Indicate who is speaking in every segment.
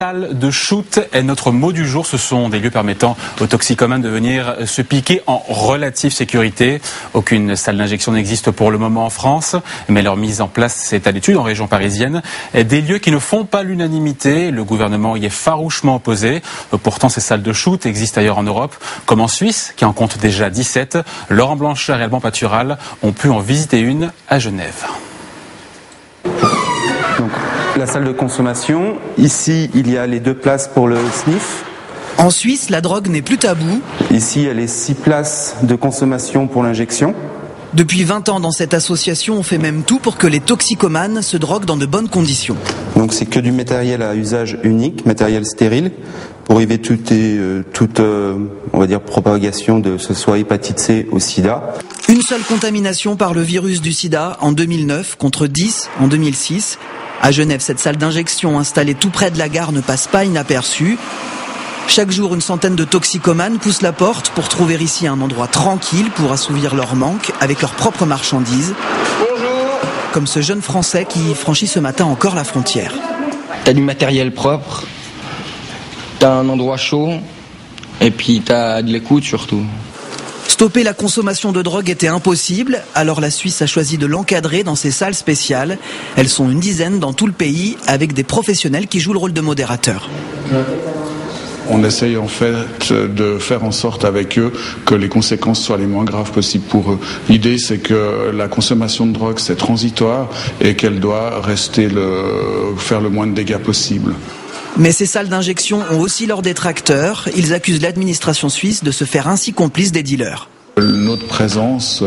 Speaker 1: Salle de shoot est notre mot du jour. Ce sont des lieux permettant aux toxicomanes de venir se piquer en relative sécurité. Aucune salle d'injection n'existe pour le moment en France, mais leur mise en place c'est à l'étude en région parisienne. Des lieux qui ne font pas l'unanimité. Le gouvernement y est farouchement opposé. Pourtant, ces salles de shoot existent ailleurs en Europe, comme en Suisse, qui en compte déjà 17. Laurent Blanchard et Alban Patural ont pu en visiter une à Genève.
Speaker 2: Donc, la salle de consommation, ici il y a les 2 places pour le sniff.
Speaker 3: En Suisse, la drogue n'est plus tabou.
Speaker 2: Ici il y a les 6 places de consommation pour l'injection.
Speaker 3: Depuis 20 ans dans cette association, on fait même tout pour que les toxicomanes se droguent dans de bonnes conditions.
Speaker 2: Donc c'est que du matériel à usage unique, matériel stérile, pour éviter toute on va dire, propagation de ce soit hépatite C ou sida.
Speaker 3: Une seule contamination par le virus du sida en 2009 contre 10 en 2006. À Genève, cette salle d'injection installée tout près de la gare ne passe pas inaperçue. Chaque jour, une centaine de toxicomanes poussent la porte pour trouver ici un endroit tranquille pour assouvir leur manque avec leurs propres marchandises.
Speaker 4: Bonjour.
Speaker 3: Comme ce jeune Français qui franchit ce matin encore la frontière.
Speaker 4: T'as du matériel propre, t'as un endroit chaud, et puis t'as de l'écoute surtout.
Speaker 3: Stopper la consommation de drogue était impossible, alors la Suisse a choisi de l'encadrer dans ces salles spéciales. Elles sont une dizaine dans tout le pays, avec des professionnels qui jouent le rôle de modérateurs.
Speaker 5: On essaye en fait de faire en sorte avec eux que les conséquences soient les moins graves possibles pour eux. L'idée c'est que la consommation de drogue c'est transitoire et qu'elle doit rester faire le moins de dégâts possible.
Speaker 3: Mais ces salles d'injection ont aussi leurs détracteurs. Ils accusent l'administration suisse de se faire ainsi complice des dealers.
Speaker 5: Notre présence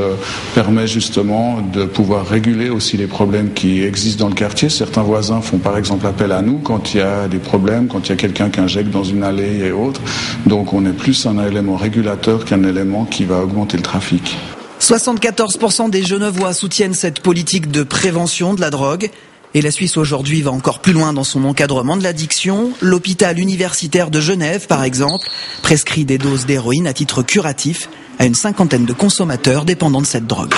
Speaker 5: permet justement de pouvoir réguler aussi les problèmes qui existent dans le quartier. Certains voisins font par exemple appel à nous quand il y a des problèmes, quand il y a quelqu'un qui injecte dans une allée et autres. Donc on est plus un élément régulateur qu'un élément qui va augmenter le trafic.
Speaker 3: 74% des Genevois soutiennent cette politique de prévention de la drogue. Et la Suisse aujourd'hui va encore plus loin dans son encadrement de l'addiction. L'hôpital universitaire de Genève, par exemple, prescrit des doses d'héroïne à titre curatif à une 50aine de consommateurs dépendants de cette drogue.